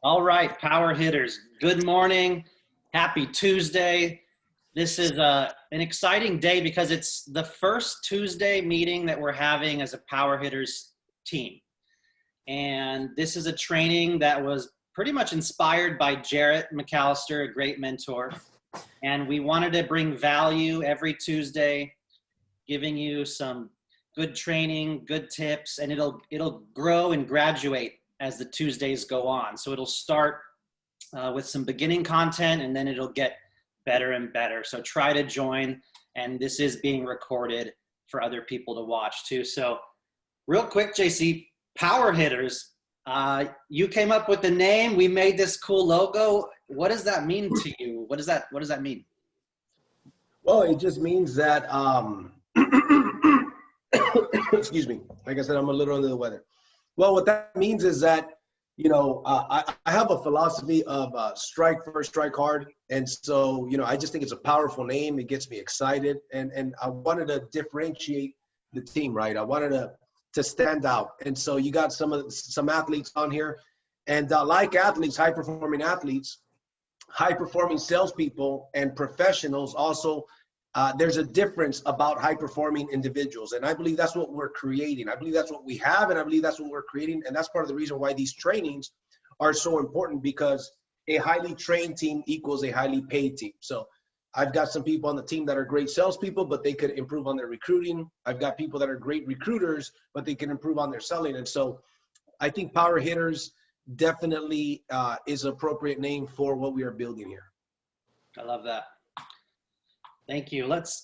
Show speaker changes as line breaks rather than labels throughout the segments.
All right, Power Hitters, good morning. Happy Tuesday. This is an exciting day because it's the first Tuesday meeting that we're having as a Power Hitters team. And this is a training that was pretty much inspired by Jarrett McAllister, a great mentor. And we wanted to bring value every Tuesday, giving you some good training, good tips, and it'll grow and graduate as the Tuesdays go on. So it'll start with some beginning content and then it'll get better and better. So try to join, and this is being recorded for other people to watch too. So real quick, JC, Power Hitters, you came up with the name. We made this cool logo. What does that mean to you? What does that mean?
Well, it just means that, excuse me, like I said, I'm a little under the weather. Well, what that means is that, I have a philosophy of strike first, strike hard. And so, I just think it's a powerful name. It gets me excited. And I wanted to differentiate the team, right? I wanted to stand out. And so you got some athletes on here. And like athletes, high-performing athletes, high-performing salespeople and professionals also, there's a difference about high-performing individuals. And I believe that's what we're creating. I believe that's what we have, and I believe that's what we're creating. And that's part of the reason why these trainings are so important, because a highly trained team equals a highly paid team. So I've got some people on the team that are great salespeople, but they could improve on their recruiting. I've got people that are great recruiters, but they can improve on their selling. And so I think Power Hitters definitely is an appropriate name for what we are building here.
I love that. Thank you. Let's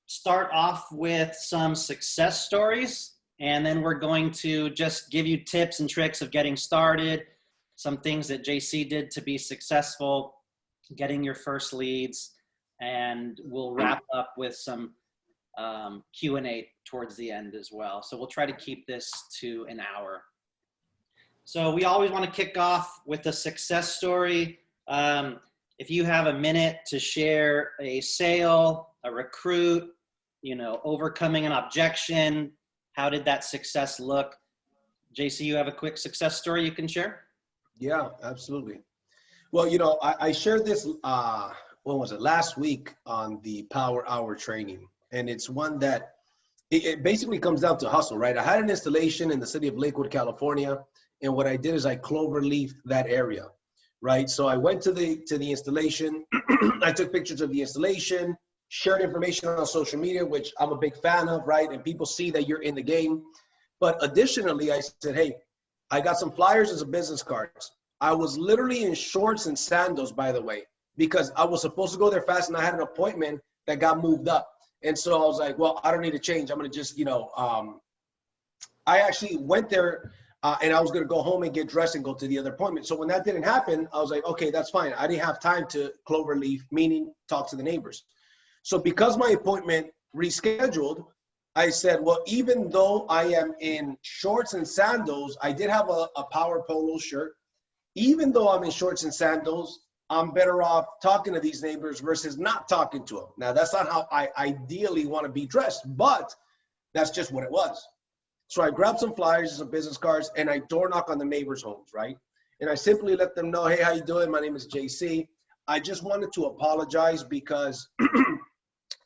start off with some success stories, and then we're going to just give you tips and tricks of getting started, some things that JC did to be successful, getting your first leads, and we'll wrap up with some Q&A towards the end as well. So we'll try to keep this to an hour. So we always want to kick off with a success story. If you have a minute to share a sale, a recruit, overcoming an objection, how did that success look? JC, you have a quick success story you can share?
Yeah, absolutely. Well, I shared this, when was it, last week on the Power Hour training. And it's one that it basically comes down to hustle, right? I had an installation in the city of Lakewood, California. And what I did is I cloverleafed that area. Right, so I went to the installation. I took pictures of the installation, shared information on social media, which I'm a big fan of, right? And people see that you're in the game. But additionally, I said, hey, I got some flyers and some business cards. I was literally in shorts and sandals, by the way, because I was supposed to go there fast and I had an appointment that got moved up. And so I was like, well, I don't need to change. I'm going to just, I actually went there. And I was going to go home and get dressed and go to the other appointment. So when that didn't happen, I was like, okay, that's fine. I didn't have time to cloverleaf, meaning talk to the neighbors. So because my appointment rescheduled, I said, well, even though I am in shorts and sandals, I did have a Power Polo shirt. Even though I'm in shorts and sandals, I'm better off talking to these neighbors versus not talking to them. Now, that's not how I ideally want to be dressed, but that's just what it was. So I grabbed some flyers and some business cards, and I door knock on the neighbors' homes, right? And I simply let them know, hey, how you doing? My name is JC. I just wanted to apologize because there's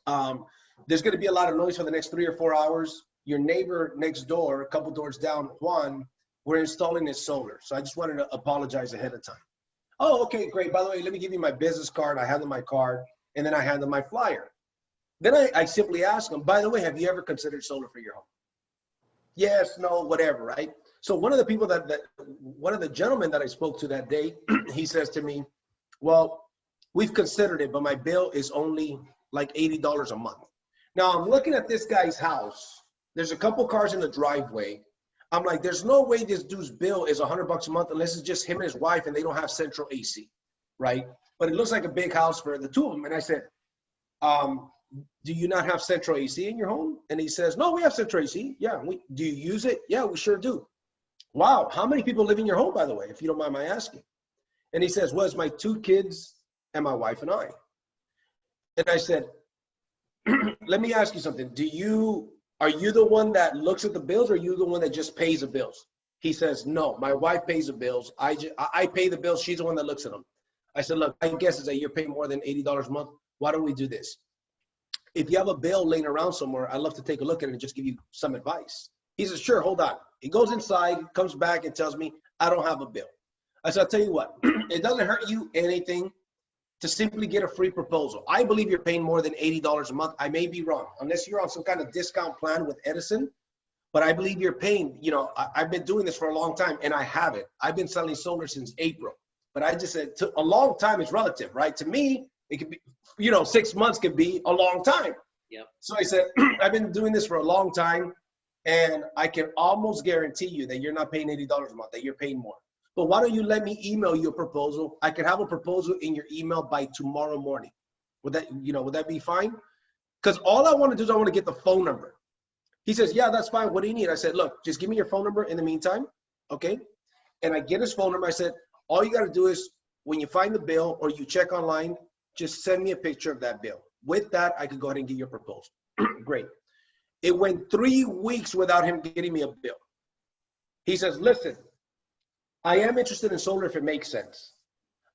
going to be a lot of noise for the next 3 or 4 hours. Your neighbor next door, a couple doors down, Juan, we're installing his solar. So I just wanted to apologize ahead of time. Oh, okay, great. By the way, let me give you my business card. I hand them my card, and then I hand them my flyer. Then I simply ask them, by the way, have you ever considered solar for your home? Yes, no, whatever, right? So one of the people one of the gentlemen that I spoke to that day, he says to me, well, we've considered it, but my bill is only like $80 a month. Now I'm looking at this guy's house. There's a couple cars in the driveway. I'm like, there's no way this dude's bill is $100 a month unless it's just him and his wife and they don't have central AC, right? But it looks like a big house for the two of them. And I said, do you not have central AC in your home? And he says, no, we have central AC. Yeah. Do you use it? Yeah, we sure do. Wow. How many people live in your home, by the way, if you don't mind my asking? And he says, well, it's my 2 kids and my wife and I. And I said, let me ask you something. Are you the one that looks at the bills, or are you the one that just pays the bills? He says, no, my wife pays the bills. I pay the bills. She's the one that looks at them. I said, look, my guess is that you're paying more than $80 a month. Why don't we do this? If you have a bill laying around somewhere, I'd love to take a look at it and just give you some advice. He says, sure, hold on. He goes inside, comes back and tells me, I don't have a bill. I said, I'll tell you what, it doesn't hurt you anything to simply get a free proposal. I believe you're paying more than $80 a month. I may be wrong, unless you're on some kind of discount plan with Edison, but I believe you're paying, you know, I've been doing this for a long time and I have it. I've been selling solar since April, but I just said a long time is relative, right? To me, it could be, you know, 6 months could be a long time.
Yep.
So I said, I've been doing this for a long time and I can almost guarantee you that you're not paying $80 a month, that you're paying more. But why don't you let me email you a proposal? I could have a proposal in your email by tomorrow morning. Would that, you know, would that be fine? Because all I want to do is I want to get the phone number. He says, yeah, that's fine. What do you need? I said, look, just give me your phone number in the meantime. Okay. And I get his phone number. I said, all you got to do is when you find the bill or you check online, just send me a picture of that bill. With that, I could go ahead and get your proposal. Great. It went 3 weeks without him getting me a bill. He says, listen, I am interested in solar if it makes sense.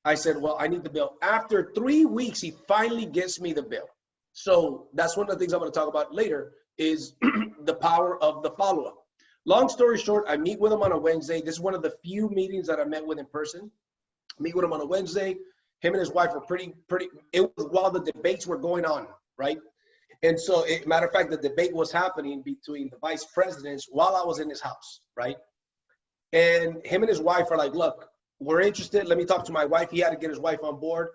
I said, well, I need the bill. After 3 weeks, he finally gets me the bill. So that's one of the things I'm going to talk about later is the power of the follow-up. Long story short, I meet with him on a Wednesday. This is one of the few meetings that I met with in person. Meet with him on a Wednesday. Him and his wife were pretty, it was while the debates were going on, right? And so, matter of fact, the debate was happening between the vice presidents while I was in his house, right? And him and his wife are like, look, we're interested. Let me talk to my wife. He had to get his wife on board.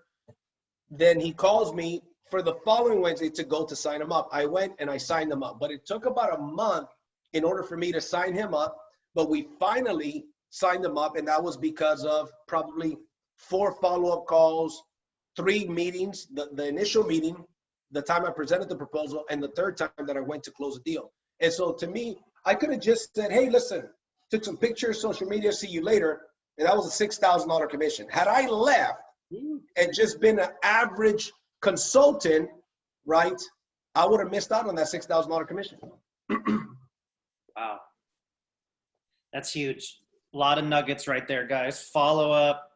Then he calls me for the following Wednesday to go to sign him up. I went and I signed him up, but it took about a month in order for me to sign him up. But we finally signed him up, and that was because of probably 4 follow-up calls, 3 meetings, the initial meeting, the time I presented the proposal, and the 3rd time that I went to close a deal. And so to me, I could have just said, hey, listen, took some pictures, social media, see you later. And that was a $6,000 commission. Had I left and just been an average consultant, right, I would have missed out on that $6,000 commission.
Wow. That's huge. A lot of nuggets right there, guys. Follow up,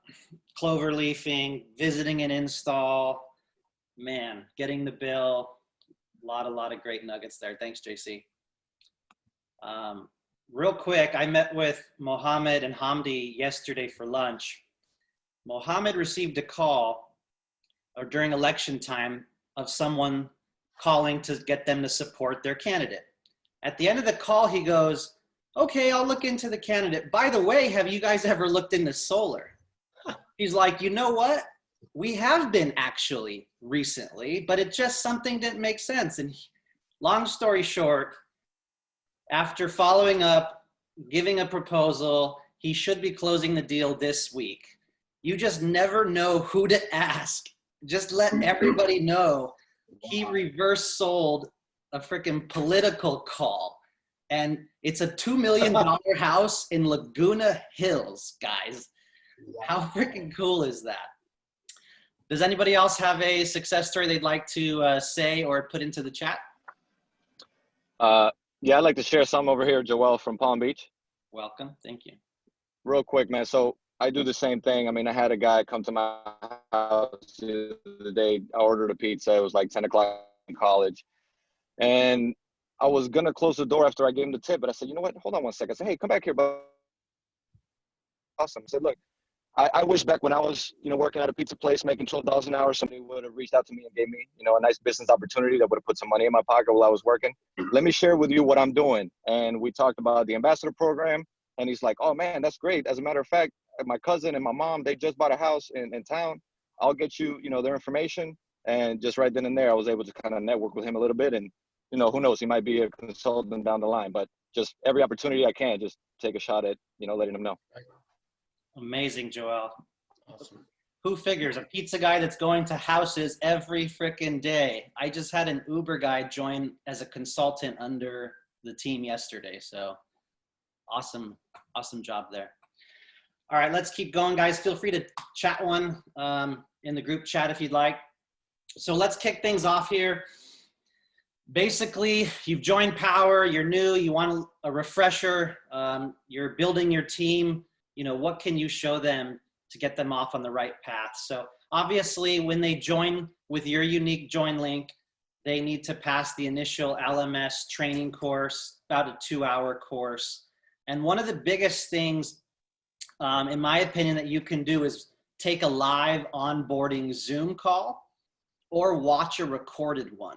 clover leafing, visiting an install, man, getting the bill. A lot of great nuggets there. Thanks, JC. Real quick, I met with Mohammed and Hamdi yesterday for lunch. Mohammed received a call during election time of someone calling to get them to support their candidate. At the end of the call, he goes, okay, I'll look into the candidate. By the way, have you guys ever looked into solar? He's like, you know what? We have been actually recently, but it just something didn't make sense. And long story short, after following up, giving a proposal, he should be closing the deal this week. You just never know who to ask. Just let everybody know he reverse sold a freaking political call. And it's a $2 million house in Laguna Hills, guys. How freaking cool is that? Does anybody else have a success story they'd like to say or put into the chat?
Yeah, I'd like to share some over here, Joel from Palm Beach.
Welcome. Thank you.
Real quick, man. So I do the same thing. I mean, I had a guy come to my house the other day. I ordered a pizza. It was like 10 o'clock in college. And I was going to close the door after I gave him the tip. But I said, you know what? Hold on one second. I said, hey, come back here, bud. Awesome. I said, look, I wish back when I was, working at a pizza place making $12 an hour, somebody would have reached out to me and gave me, a nice business opportunity that would have put some money in my pocket while I was working. Let me share with you what I'm doing. And we talked about the ambassador program. And he's like, oh, man, that's great. As a matter of fact, my cousin and my mom, they just bought a house in town. I'll get you, their information. And just right then and there, I was able to kind of network with him a little bit. And, who knows, he might be a consultant down the line. But just every opportunity I can, just take a shot at, letting them know.
Amazing, Joel.
Awesome.
Who figures? A pizza guy that's going to houses every freaking day. I just had an Uber guy join as a consultant under the team yesterday. So awesome job there. All right, let's keep going, guys. Feel free to chat one in the group chat if you'd like. So let's kick things off here. basically, you've joined Powur, you're new, you want a refresher, you're building your team, you know, what can you show them to get them off on the right path? So obviously, when they join with your unique join link, they need to pass the initial LMS training course, about a 2-hour course. And one of the biggest things, in my opinion, that you can do is take a live onboarding Zoom call or watch a recorded one.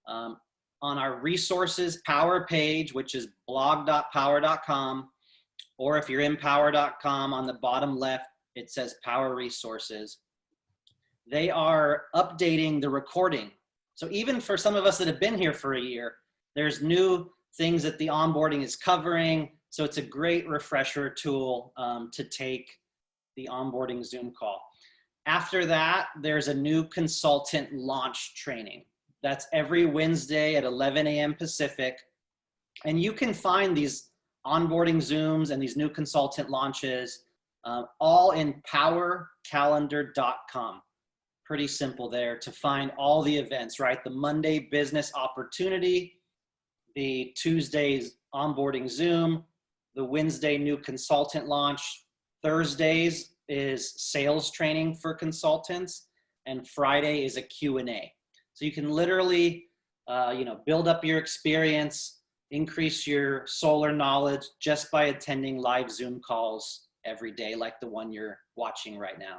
On our resources Powur page, which is blog.powur.com, or if you're in powur.com, on the bottom left, it says Powur Resources. They are updating the recording. So even for some of us that have been here for a year, there's new things that the onboarding is covering. So it's a great refresher tool to take the onboarding Zoom call. After that, there's a new consultant launch training. That's every Wednesday at 11 a.m. Pacific. And you can find these onboarding Zooms and these new consultant launches all in powurcalendar.com. Pretty simple there to find all the events, right? The Monday business opportunity, the Tuesday's onboarding Zoom, the Wednesday new consultant launch, Thursdays is sales training for consultants, and Friday is a Q&A. So you can literally, build up your experience, increase your solar knowledge just by attending live Zoom calls every day, like the one you're watching right now.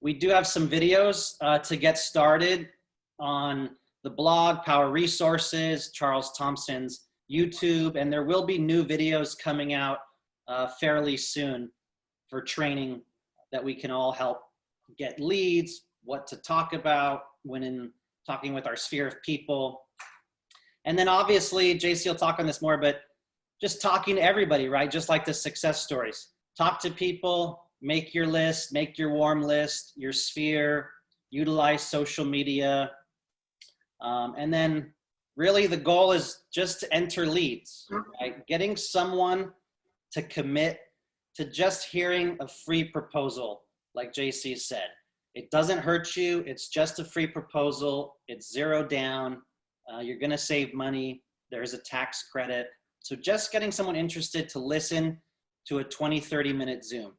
We do have some videos to get started on the blog, Powur Resources, Charles Thompson's YouTube, and there will be new videos coming out fairly soon for training that we can all help get leads, what to talk about when talking with our sphere of people. And then obviously, JC will talk on this more, but just talking to everybody, right? Just like the success stories. Talk to people, make your list, make your warm list, your sphere, utilize social media. And then really the goal is just to enter leads, right? Getting someone to commit to just hearing a free proposal, like JC said. It doesn't hurt you. It's just a free proposal. It's zero down. You're going to save money. There's a tax credit. So just getting someone interested to listen to a 20, 30-minute Zoom.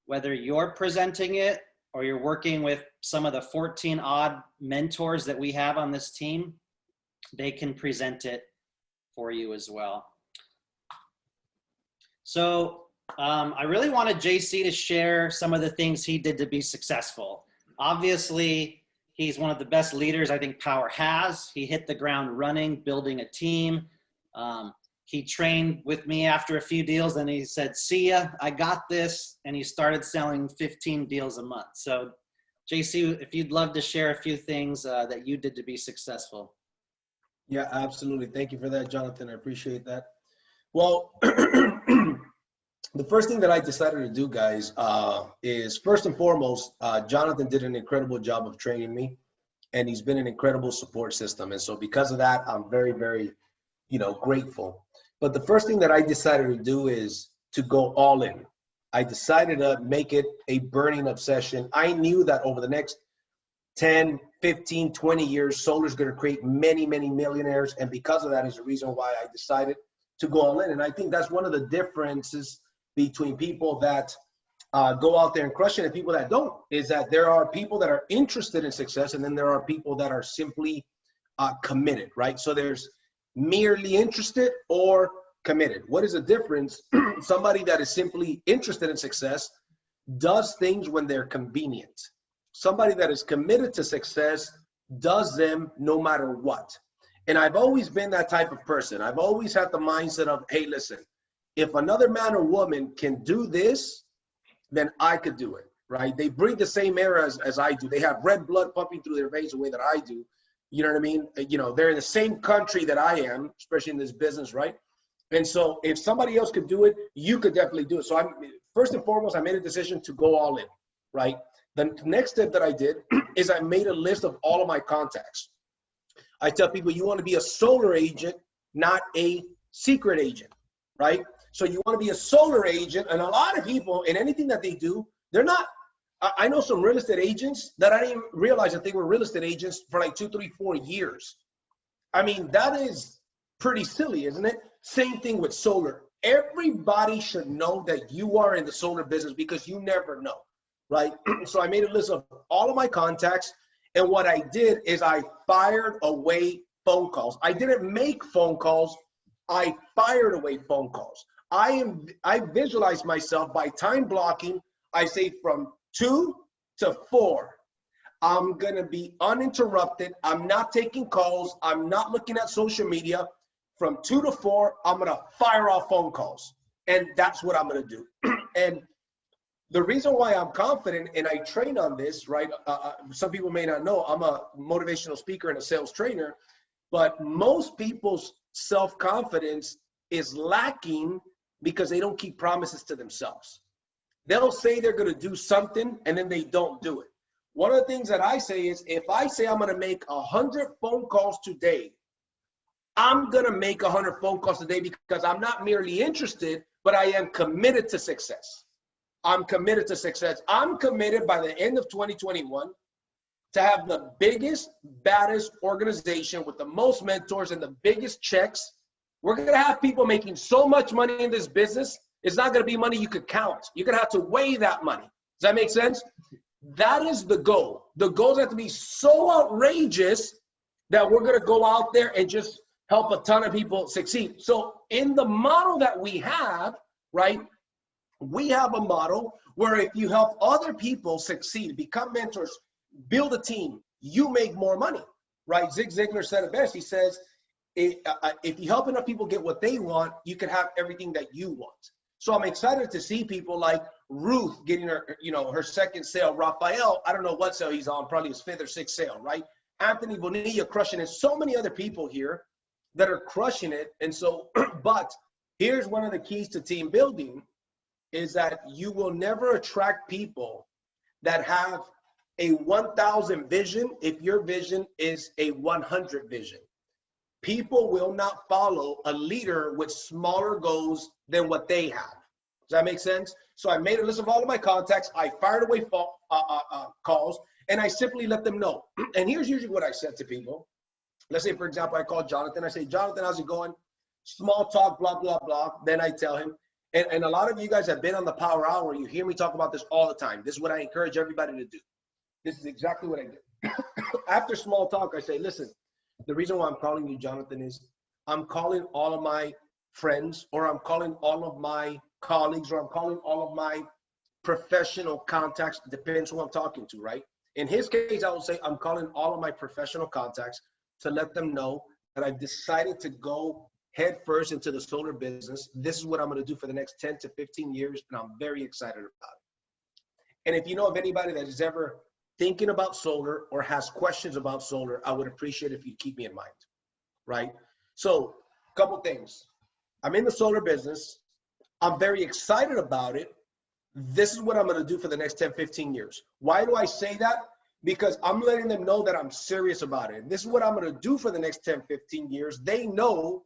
Whether you're presenting it or you're working with some of the 14 odd mentors that we have on this team, they can present it for you as well. So I really wanted JC to share some of the things he did to be successful. Obviously, he's one of the best leaders I think Powur has. He hit the ground running, building a team. He trained with me after a few deals and he said, see ya, I got this. And he started selling 15 deals a month. So JC, if you'd love to share a few things that you did to be successful.
Yeah, absolutely. Thank you for that, Jonathan. I appreciate that. Well, the first thing that I decided to do, guys, is first and foremost, Jonathan did an incredible job of training me, and he's been an incredible support system. And so because of that, I'm very, very, grateful. But the first thing that I decided to do is to go all in. I decided to make it a burning obsession. I knew that over the next 10, 15, 20 years, solar is going to create many, many millionaires. And because of that is the reason why I decided to go all in. And I think that's one of the differences between people that go out there and crush it and people that don't, is that there are people that are interested in success, and then there are people that are simply committed, right? So there's merely interested or committed. What is the difference? Somebody that is simply interested in success does things when they're convenient. Somebody that is committed to success does them no matter what. And I've always been that type of person. I've always had the mindset of, hey, listen, if another man or woman can do this, then I could do it, right? They breathe the same air as I do. They have red blood pumping through their veins the way that I do. You know what I mean? They're in the same country that I am, especially in this business, right? And so if somebody else could do it, you could definitely do it. So first and foremost, I made a decision to go all in, right? The next step that I did is I made a list of all of my contacts. I tell people, you want to be a solar agent, not a secret agent, right? So you want to be a solar agent, and a lot of people in anything that they do, they're not. I know some real estate agents that I didn't even realize that they were real estate agents for like 2, 3, 4 years. I mean, that is pretty silly, isn't it? Same thing with solar. Everybody should know that you are in the solar business because you never know, right? So I made a list of all of my contacts, and what I did is I fired away phone calls. I didn't make phone calls. I fired away phone calls. I visualize myself by time blocking. I say from 2 to 4. I'm going to be uninterrupted. I'm not taking calls. I'm not looking at social media. From 2 to 4, I'm going to fire off phone calls. And that's what I'm going to do. And the reason why I'm confident and I train on this, right? Some people may not know, I'm a motivational speaker and a sales trainer, but most people's self-confidence is lacking because they don't keep promises to themselves. They'll say they're going to do something and then they don't do it. One of the things that I say is, if I say I'm going to make 100 phone calls today, I'm going to make 100 phone calls today because I'm not merely interested, but I am committed to success. I'm committed to success. I'm committed by the end of 2021 to have the biggest, baddest organization with the most mentors and the biggest checks. We're going to have people making so much money in this business. It's not going to be money you could count. You're going to have to weigh that money. Does that make sense? That is the goal. The goals have to be so outrageous that we're going to go out there and just help a ton of people succeed. So in the model that we have, right, we have a model where if you help other people succeed, become mentors, build a team, you make more money, right? Zig Ziglar said it best. He says, if you help enough people get what they want, you can have everything that you want. So I'm excited to see people like Ruth getting her, her second sale. Rafael, I don't know what sale he's on, probably his 5th or 6th sale, right? Anthony Bonilla crushing it. So many other people here that are crushing it. And so, but here's one of the keys to team building is that you will never attract people that have a 1,000 vision if your vision is a 100 vision. People will not follow a leader with smaller goals than what they have. Does that make sense? So I made a list of all of my contacts. I fired away calls, and I simply let them know. And here's usually what I said to people. Let's say, for example, I call Jonathan. I say, Jonathan, how's it going? Small talk, blah, blah, blah. Then I tell him. And a lot of you guys have been on the Power Hour. You hear me talk about this all the time. This is what I encourage everybody to do. This is exactly what I did. After small talk, I say, listen, the reason why I'm calling you, Jonathan, is I'm calling all of my friends, or I'm calling all of my colleagues, or I'm calling all of my professional contacts. Depends who I'm talking to, right? In his case, I will say I'm calling all of my professional contacts to let them know that I've decided to go head first into the solar business. This is what I'm going to do for the next 10 to 15 years, and I'm very excited about it. And if you know of anybody that is ever thinking about solar or has questions about solar, I would appreciate it if you keep me in mind, right? So a couple things. I'm in the solar business. I'm very excited about it. This is what I'm going to do for the next 10, 15 years. Why do I say that? Because I'm letting them know that I'm serious about it. This is what I'm going to do for the next 10, 15 years. They know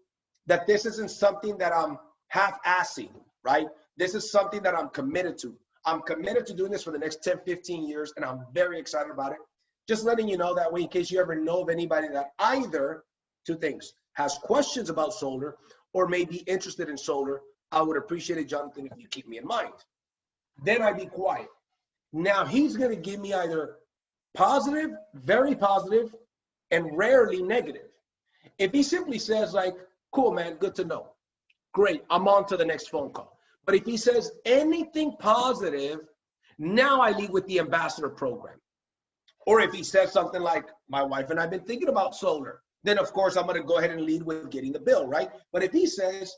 that this isn't something that I'm half-assing, right? This is something that I'm committed to. I'm committed to doing this for the next 10, 15 years, and I'm very excited about it. Just letting you know that way in case you ever know of anybody that either, two things, has questions about solar or may be interested in solar, I would appreciate it, Jonathan, if you keep me in mind. Then I'd be quiet. Now he's going to give me either positive, very positive, and rarely negative. If he simply says like, cool, man, good to know. Great, I'm on to the next phone call. But if he says anything positive, now I lead with the ambassador program. Or if he says something like, my wife and I have been thinking about solar, then of course I'm going to go ahead and lead with getting the bill, right? But if he says,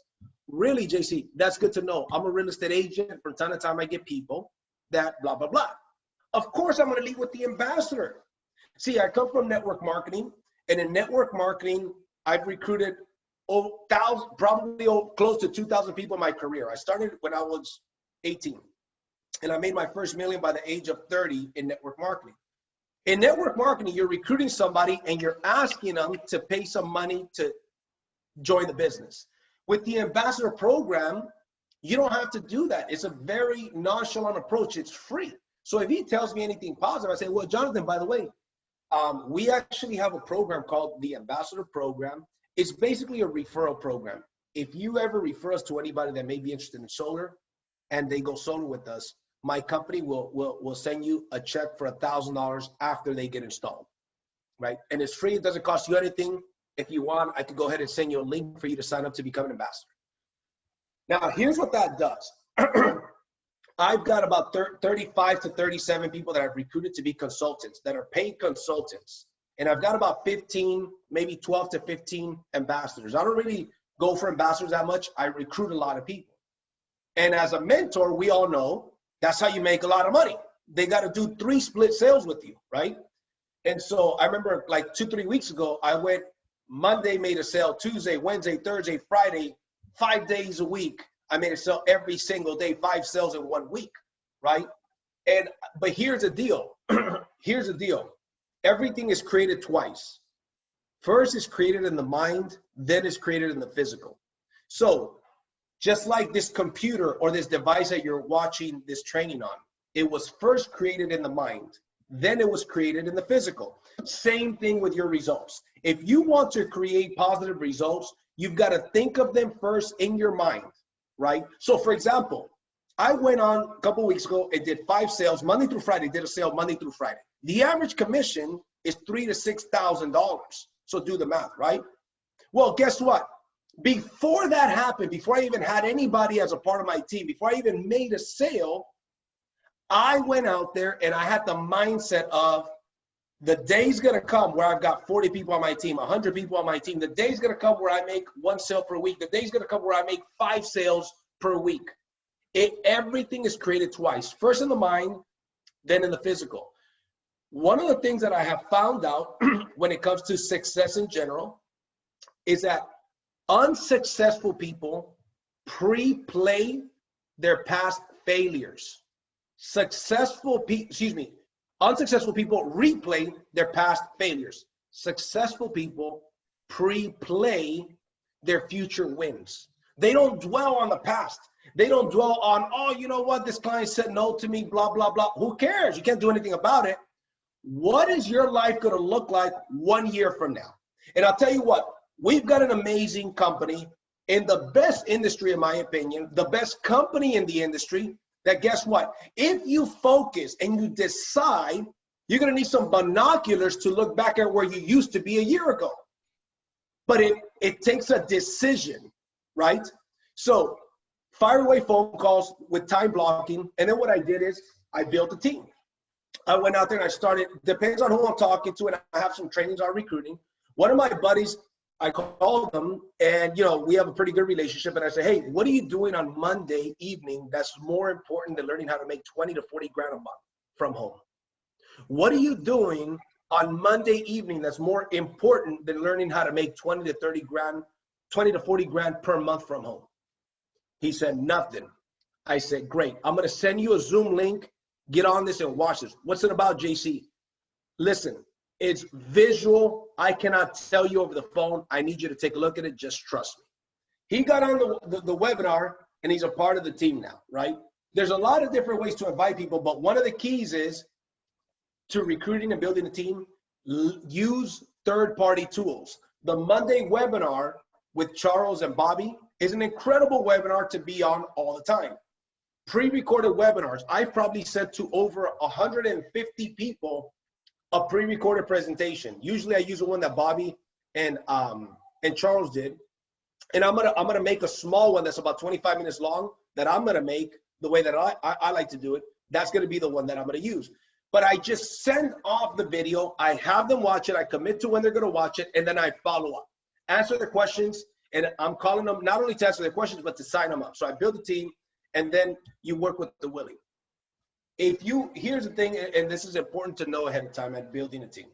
really, JC, that's good to know. I'm a real estate agent. From time to time, I get people that blah, blah, blah. Of course, I'm going to lead with the ambassador. See, I come from network marketing. And in network marketing, I've recruited probably close to 2,000 people in my career. I started when I was 18. And I made my first million by the age of 30 in network marketing. In network marketing, you're recruiting somebody and you're asking them to pay some money to join the business. With the ambassador program, you don't have to do that. It's a very nonchalant approach. It's free. So if he tells me anything positive, I say, well, Jonathan, by the way, we actually have a program called the Ambassador Program. It's basically a referral program. If you ever refer us to anybody that may be interested in solar and they go solar with us, my company will send you a check for $1,000 after they get installed, right? And it's free. It doesn't cost you anything. If you want, I could go ahead and send you a link for you to sign up to become an ambassador. Now, here's what that does. I've got about 35 to 37 people that I've recruited to be consultants, that are paid consultants. And I've got about 15, maybe 12 to 15 ambassadors. I don't really go for ambassadors that much. I recruit a lot of people. And as a mentor, we all know that's how you make a lot of money. They got to do 3 split sales with you, right? And so I remember like 2-3 weeks ago, I went Monday, made a sale, Tuesday, Wednesday, Thursday, Friday, 5 days a week. I made a sale every single day, 5 sales in 1 week, right? But here's the deal. Here's the deal. Everything is created twice. First is created in the mind, then is created in the physical. So just like this computer or this device that you're watching this training on, it was first created in the mind, then it was created in the physical. Same thing with your results. If you want to create positive results, you've got to think of them first in your mind, right? So for example, I went on a couple of weeks ago and did 5 sales Monday through Friday, did a sale Monday through Friday. The average commission is $3,000 to $6,000. So do the math, right? Well, guess what? Before that happened, before I even had anybody as a part of my team, before I even made a sale, I went out there and I had the mindset of the day's going to come where I've got 40 people on my team, 100 people on my team. The day's going to come where I make 1 sale per week. The day's going to come where I make 5 sales per week. Everything is created twice. First in the mind, then in the physical. One of the things that I have found out when it comes to success in general is that unsuccessful people pre-play their past failures. Unsuccessful people replay their past failures. Successful people pre-play their future wins. They don't dwell on the past. They don't dwell on, oh, you know what, this client said no to me, blah, blah, blah. Who cares? You can't do anything about it. What is your life going to look like 1 year from now? And I'll tell you what, we've got an amazing company in the best industry, in my opinion, the best company in the industry, that guess what? If you focus and you decide, you're going to need some binoculars to look back at where you used to be a year ago. But it takes a decision, right? So fire away phone calls with time blocking. And then what I did is I built a team. I went out there and I started, depends on who I'm talking to, and I have some trainings on recruiting. One of my buddies, I called them, and we have a pretty good relationship, and I said, hey, what are you doing on Monday evening that's more important than learning how to make 20 to 40 grand a month from home? What are you doing on Monday evening that's more important than learning how to make 20 to 40 grand per month from home? He said, nothing. I said, great. I'm going to send you a Zoom link. Get on this and watch this. What's it about, JC? Listen, it's visual. I cannot tell you over the phone. I need you to take a look at it. Just trust me. He got on the webinar, and he's a part of the team now, right? There's a lot of different ways to invite people, but one of the keys is to recruiting and building a team, use third-party tools. The Monday webinar with Charles and Bobby is an incredible webinar to be on all the time. Pre-recorded webinars. I've probably sent to over 150 people a pre-recorded presentation. Usually I use the one that Bobby and Charles did. And I'm gonna make a small one that's about 25 minutes long that I'm gonna make the way that I like to do it. That's gonna be the one that I'm gonna use. But I just send off the video. I have them watch it. I commit to when they're gonna watch it, and then I follow up. Answer their questions, and I'm calling them not only to answer their questions, but to sign them up. So I build a team, and then you work with the willing. Here's the thing, and this is important to know ahead of time at building a team.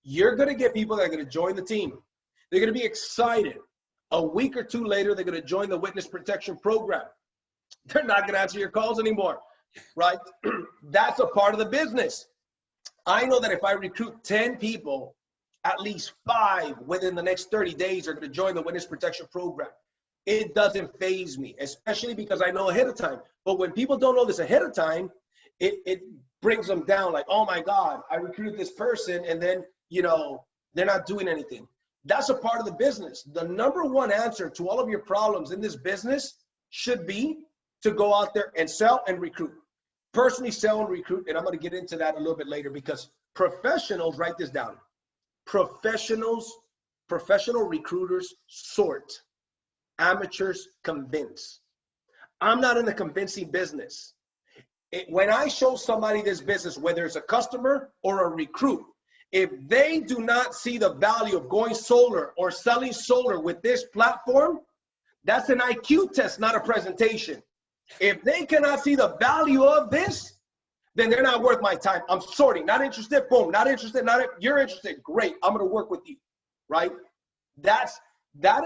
You're gonna get people that are gonna join the team. They're gonna be excited. A week or 2 later, they're gonna join the witness protection program. They're not gonna answer your calls anymore, right? That's a part of the business. I know that if I recruit 10 people, at least 5 within the next 30 days are gonna join the witness protection program. It doesn't faze me, especially because I know ahead of time. But when people don't know this ahead of time, it brings them down like, oh my God, I recruited this person and then, they're not doing anything. That's a part of the business. The number one answer to all of your problems in this business should be to go out there and sell and recruit. Personally sell and recruit, and I'm going to get into that a little bit later because professionals, write this down. Professional recruiters sort. Amateurs convince. I'm not in the convincing business. When I show somebody this business, whether it's a customer or a recruit, if they do not see the value of going solar or selling solar with this platform, that's an IQ test, not a presentation. If they cannot see the value of this, then they're not worth my time. I'm sorting, not interested, boom, not interested, you're interested, great, I'm gonna work with you, right? That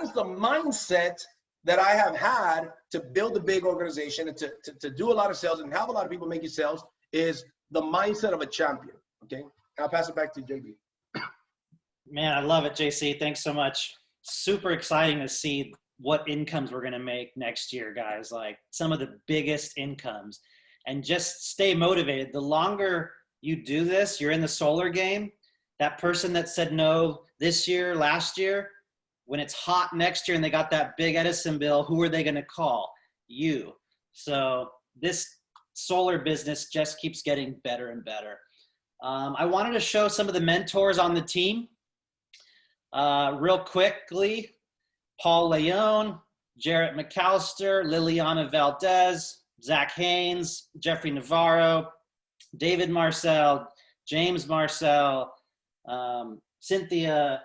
is the mindset that I have had to build a big organization and to do a lot of sales and have a lot of people making sales is the mindset of a champion, okay? I'll pass it back to JB.
Man, I love it, JC. Thanks so much. Super exciting to see what incomes we're going to make next year, guys. Like some of the biggest incomes. And just stay motivated. The longer you do this, you're in the solar game. That person that said no this year, last year, when it's hot next year and they got that big Edison bill, who are they going to call? You. So this solar business just keeps getting better and better. I wanted to show some of the mentors on the team real quickly. Paul Leone, Jarrett McAllister, Liliana Valdez, Zach Haynes, Jeffrey Navarro, David Marcel, James Marcel, Cynthia,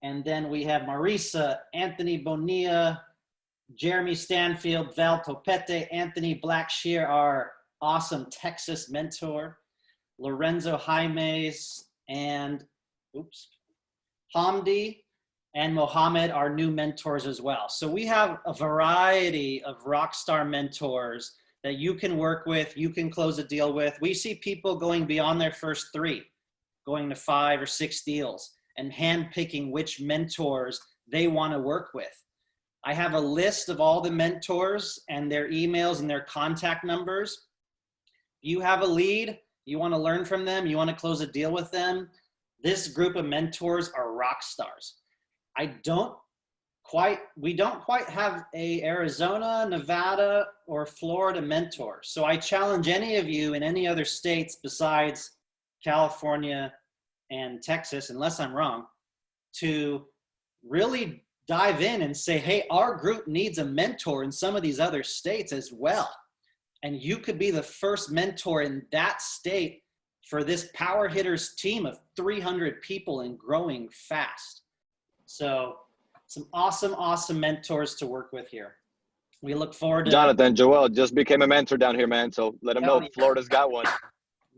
and then we have Marisa, Anthony Bonilla, Jeremy Stanfield, Val Topete, Anthony Blackshear, our awesome Texas mentor, Lorenzo Jaimes, and Hamdi and Mohammed are new mentors as well. So we have a variety of rock star mentors that you can work with, you can close a deal with. We see people going beyond their first 3, going to 5 or 6 deals and handpicking which mentors they want to work with. I have a list of all the mentors and their emails and their contact numbers. You have a lead, you want to learn from them, you want to close a deal with them. This group of mentors are rock stars. We don't quite have a Arizona, Nevada, or Florida mentor. So I challenge any of you in any other states besides California and Texas, unless I'm wrong, to really dive in and say, hey, our group needs a mentor in some of these other states as well. And you could be the first mentor in that state for this Powur Hitters team of 300 people and growing fast. So some awesome, awesome mentors to work with here. We look forward to—
Jonathan, Joel just became a mentor down here, man. So let him know Florida's got one.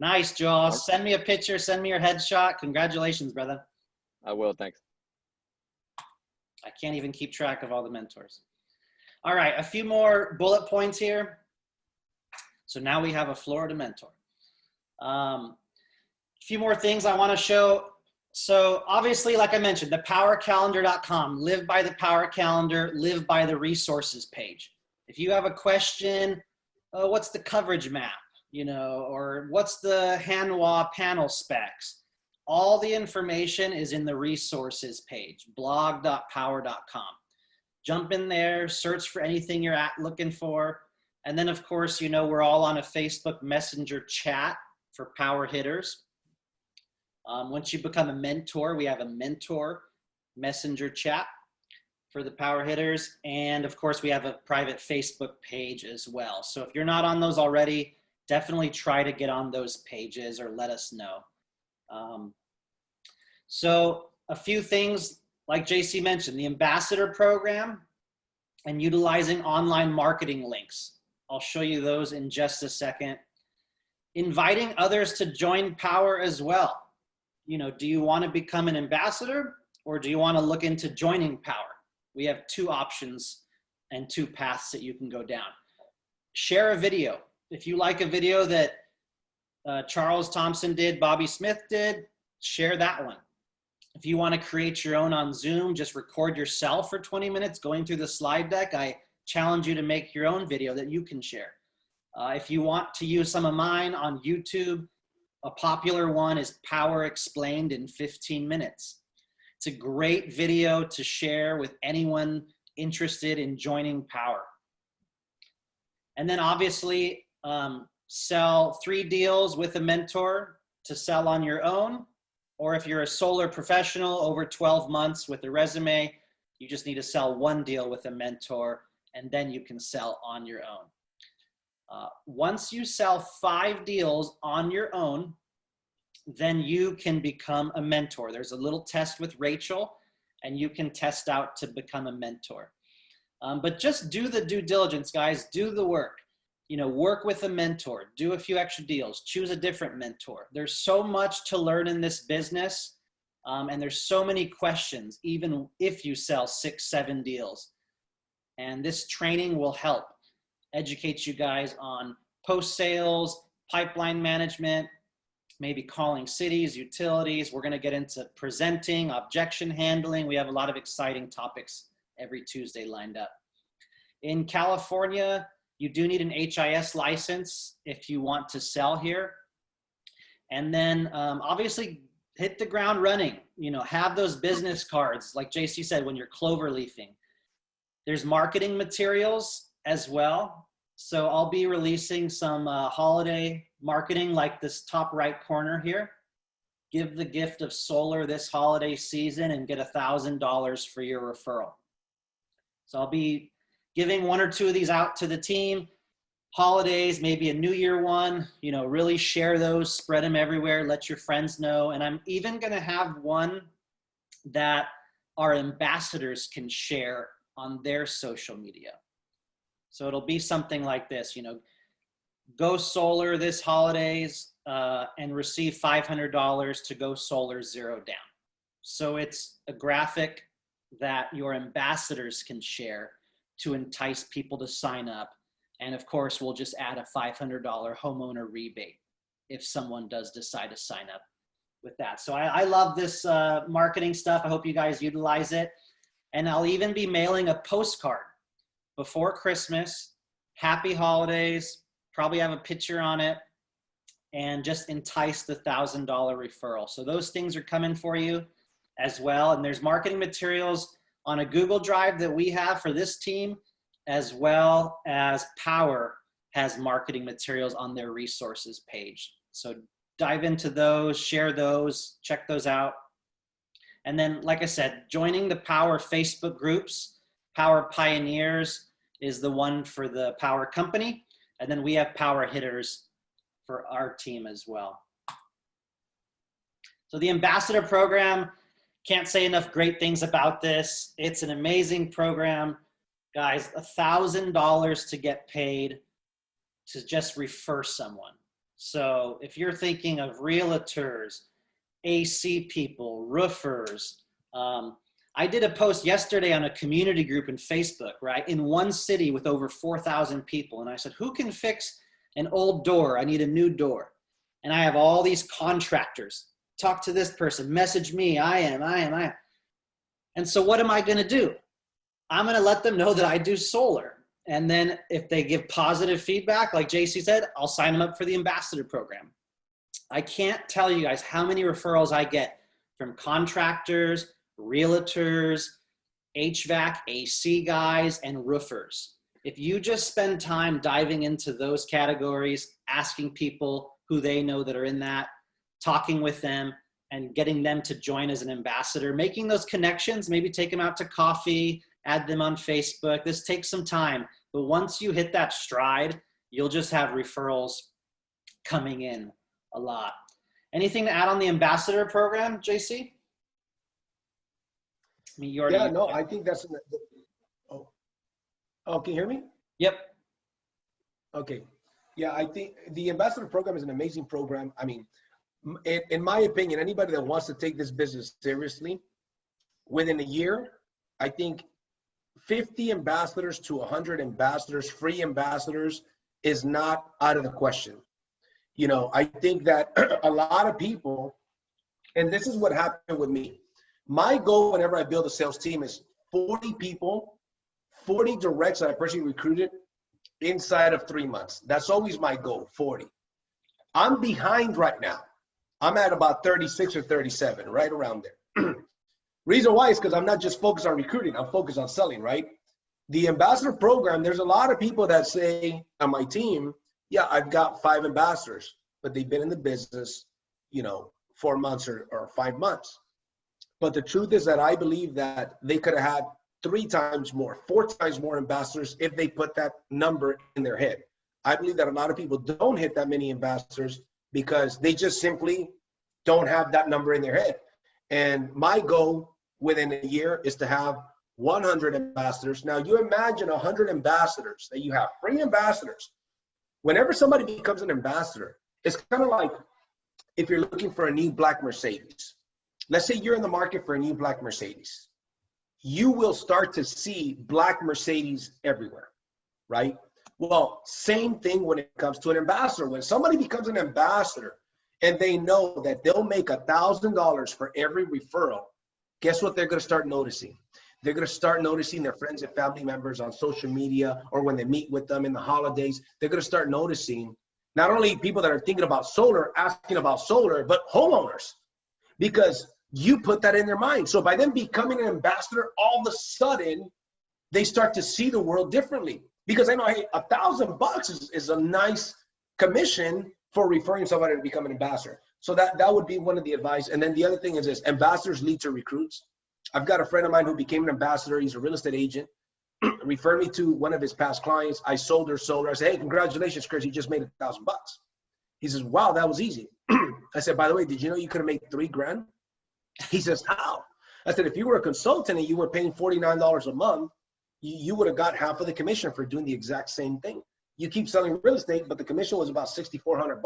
Nice, Joel. Send me a picture. Send me your headshot. Congratulations, brother.
I will. Thanks.
I can't even keep track of all the mentors. All right, a few more bullet points here. So now we have a Florida mentor. A few more things I want to show. So obviously, like I mentioned, the powercalendar.com, live by the Powur Calendar, live by the resources page. If you have a question, what's the coverage map, or what's the Hanwha panel specs? All the information is in the resources page, blog.powur.com. Jump in there, search for anything you're looking for. And then, of course, we're all on a Facebook Messenger chat for Powur Hitters. Once you become a mentor, we have a mentor messenger chat for the Powur Hitters. And of course, we have a private Facebook page as well. So if you're not on those already, definitely try to get on those pages or let us know. So a few things, like JC mentioned, the ambassador program and utilizing online marketing links. I'll show you those in just a second. Inviting others to join Powur as well. Do you want to become an ambassador or do you want to look into joining Powur? We have 2 options and 2 paths that you can go down. Share a video. If you like a video that Charles Thompson did, Bobby Smith did, share that one. If you want to create your own on Zoom, just record yourself for 20 minutes going through the slide deck. I challenge you to make your own video that you can share. If you want to use some of mine on YouTube, a popular one is Powur Explained in 15 Minutes. It's a great video to share with anyone interested in joining Powur. And then obviously sell 3 deals with a mentor to sell on your own. Or if you're a solar professional over 12 months with a resume, you just need to sell 1 deal with a mentor, and then you can sell on your own. Once you sell 5 deals on your own, then you can become a mentor. There's a little test with Rachel, and you can test out to become a mentor. But just do the due diligence, guys. Do the work. You know, work with a mentor. Do a few extra deals. Choose a different mentor. There's so much to learn in this business, and there's so many questions, even if you sell 6, 7 deals. And this training will help educate you guys on post-sales, pipeline management, maybe calling cities, utilities. We're going to get into presenting, objection handling. We have a lot of exciting topics every Tuesday lined up. In California, you do need an HIS license if you want to sell here. And then obviously hit the ground running, you know, have those business cards, like JC said, when you're clover leafing. There's marketing materials as well. So I'll be releasing some holiday marketing like this top right corner here. Give the gift of solar this holiday season and get $1,000 for your referral. So I'll be giving 1 or 2 of these out to the team. Holidays, maybe a New Year one, you know, really share those, spread them everywhere, let your friends know. And I'm even gonna have one that our ambassadors can share on their social media. So it'll be something like this, you know, go solar this holidays and receive $500 to go solar 0 down. So it's a graphic that your ambassadors can share to entice people to sign up. And of course, we'll just add a $500 homeowner rebate if someone does decide to sign up with that. So I love this marketing stuff. I hope you guys utilize it. And I'll even be mailing a postcard before Christmas. Happy holidays, probably have a picture on it, and just entice the $1,000 referral. So those things are coming for you as well. And there's marketing materials on a Google Drive that we have for this team, as well as Powur has marketing materials on their resources page. So dive into those, share those, check those out. And then, like I said, joining the Powur Facebook groups. Powur Pioneers is the one for the Powur company. And then we have Powur Hitters for our team as well. So the ambassador program, can't say enough great things about this. It's an amazing program. Guys, $1,000 to get paid to just refer someone. So if you're thinking of realtors, AC people, roofers, I did a post yesterday on a community group in Facebook, right? In one city with over 4,000 people. And I said, who can fix an old door? I need a new door. And I have all these contractors. Talk to this person, message me, I am. And so what am I gonna do? I'm gonna let them know that I do solar. And then if they give positive feedback, like JC said, I'll sign them up for the ambassador program. I can't tell you guys how many referrals I get from contractors, realtors, HVAC, AC guys, and roofers. If you just spend time diving into those categories, asking people who they know that are in that, talking with them and getting them to join as an ambassador, making those connections, maybe take them out to coffee, add them on Facebook. This takes some time, but once you hit that stride, you'll just have referrals coming in a lot. Anything to add on the ambassador program, JC? I mean, you already.
Yeah, no, I think that's. Oh, can you hear me?
Yep.
Okay. Yeah, I think the ambassador program is an amazing program. I mean, in my opinion, anybody that wants to take this business seriously, within a year, I think 50 ambassadors to 100 ambassadors, free ambassadors, is not out of the question. You know, I think that a lot of people, and this is what happened with me. My goal whenever I build a sales team is 40 people, 40 directs that I personally recruited inside of 3 months. That's always my goal, 40. I'm behind right now. I'm at about 36 or 37, right around there. Reason why is because I'm not just focused on recruiting, I'm focused on selling, right? The ambassador program, there's a lot of people that say on my team, yeah, I've got 5 ambassadors, but they've been in the business, 4 months or 5 months. But the truth is that I believe that they could have had 3 times more, 4 times more ambassadors if they put that number in their head. I believe that a lot of people don't hit that many ambassadors because they just simply don't have that number in their head. And my goal within a year is to have 100 ambassadors. Now you imagine 100 ambassadors that you have, free ambassadors. Whenever somebody becomes an ambassador, it's kind of like if you're looking for a new black Mercedes. Let's say you're in the market for a new black Mercedes. You will start to see black Mercedes everywhere, right? Well, same thing when it comes to an ambassador. When somebody becomes an ambassador and they know that they'll make $1,000 for every referral, guess what they're going to start noticing? They're going to start noticing their friends and family members on social media, or when they meet with them in the holidays. They're going to start noticing not only people that are thinking about solar, asking about solar, but homeowners, because you put that in their mind. So by them becoming an ambassador, all of a sudden, they start to see the world differently. Because I know, hey, $1,000 is a nice commission for referring somebody to become an ambassador. So that would be one of the advice. And then the other thing is this: ambassadors lead to recruits. I've got a friend of mine who became an ambassador. He's a real estate agent. Referred me to one of his past clients. I sold her solar. I said, hey, congratulations, Chris. You just made $1,000. He says, wow, that was easy. I said, by the way, did you know you could have made $3,000? He says, how? I said, if you were a consultant and you were paying $49 a month, you would have got half of the commission for doing the exact same thing. You keep selling real estate, but the commission was about $6,400.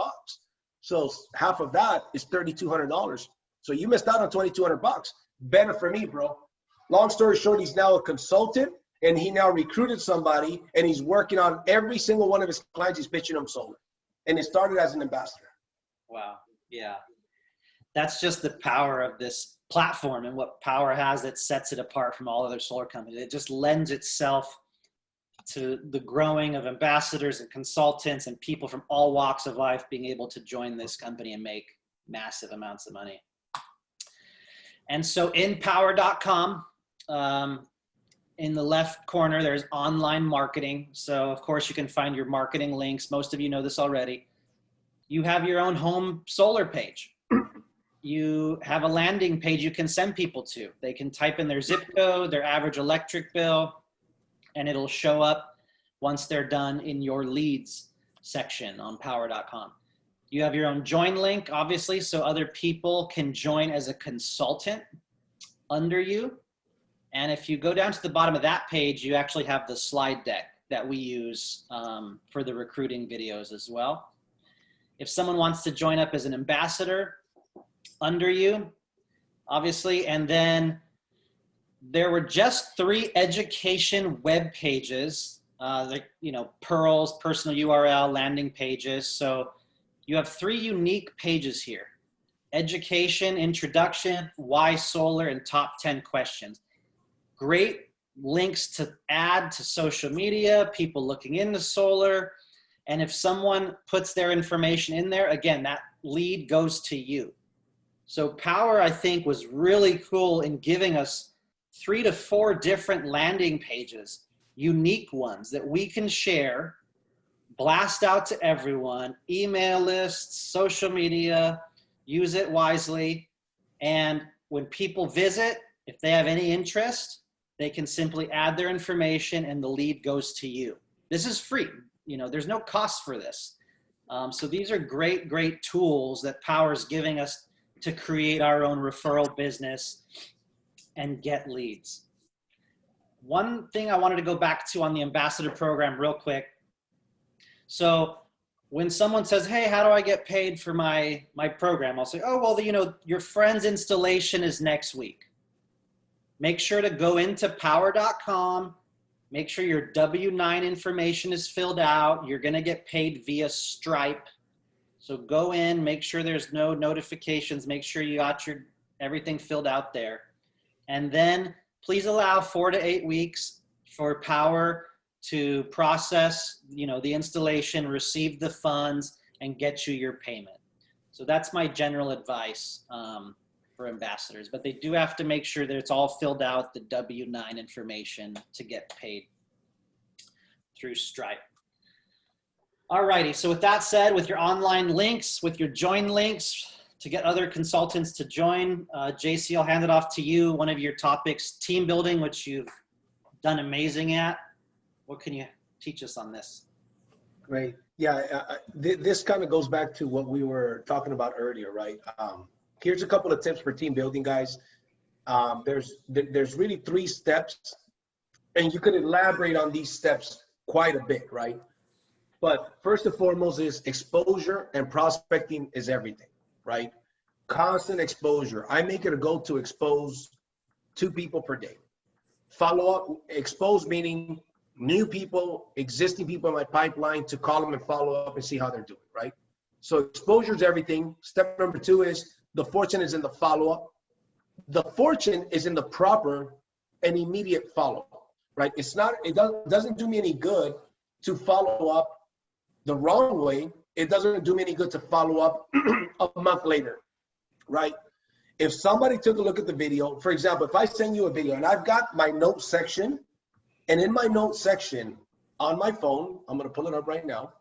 So half of that is $3,200. So you missed out on $2,200. Better for me, bro. Long story short, he's now a consultant, and he now recruited somebody, and he's working on every single one of his clients. He's pitching them solar. And it started as an ambassador.
Wow. Yeah. That's just the power of this platform and what Powur has that sets it apart from all other solar companies. It just lends itself to the growing of ambassadors and consultants and people from all walks of life being able to join this company and make massive amounts of money. And so in Powur.com, in the left corner, there's online marketing. So of course you can find your marketing links. Most of you know this already. You have your own home solar page. You have a landing page you can send people to. They can type in their zip code, their average electric bill, and it'll show up once they're done in your leads section on Powur.com. You have your own join link, obviously, so other people can join as a consultant under you. And if you go down to the bottom of that page, you actually have the slide deck that we use for the recruiting videos as well. If someone wants to join up as an ambassador under you, obviously, and then there were just 3 education web pages, like, Pearls, personal URL, landing pages. So you have 3 unique pages here: education, introduction, why solar, and top 10 questions. Great links to add to social media, people looking into solar. And if someone puts their information in there, again, that lead goes to you. So Powur, I think, was really cool in giving us 3 to 4 different landing pages, unique ones that we can share, blast out to everyone, email lists, social media, use it wisely. And when people visit, if they have any interest, they can simply add their information and the lead goes to you. This is free. There's no cost for this. So these are great, great tools that Powur is giving us to create our own referral business and get leads. One thing I wanted to go back to on the ambassador program real quick. So when someone says, hey, how do I get paid for my program? I'll say, oh, well, your friend's installation is next week. Make sure to go into Powur.com. Make sure your W-9 information is filled out. You're going to get paid via Stripe. So go in, make sure there's no notifications. Make sure you got everything filled out there. And then please allow 4 to 8 weeks for Powur to process, the installation, receive the funds, and get you your payment. So that's my general advice for ambassadors, but they do have to make sure that it's all filled out, the W-9 information to get paid through Stripe. All righty, so with that said, with your online links, with your join links to get other consultants to join, JC, I'll hand it off to you. One of your topics, team building, which you've done amazing at. What can you teach us on this?
Great. Yeah, this kind of goes back to what we were talking about earlier, right? Here's a couple of tips for team building, guys. There's really 3 steps, and you could elaborate on these steps quite a bit, right? But first and foremost is exposure, and prospecting is everything, right? Constant exposure. I make it a goal to expose 2 people per day. Follow up, expose meaning new people, existing people in my pipeline, to call them and follow up and see how they're doing, right? So exposure is everything. Step number 2 is the fortune is in the follow-up. The fortune is in the proper and immediate follow-up, right? It doesn't do me any good to follow up the wrong way. It doesn't do me any good to follow up a month later, right? If somebody took a look at the video, for example, if I send you a video and I've got my notes section, and in my notes section on my phone, I'm going to pull it up right now.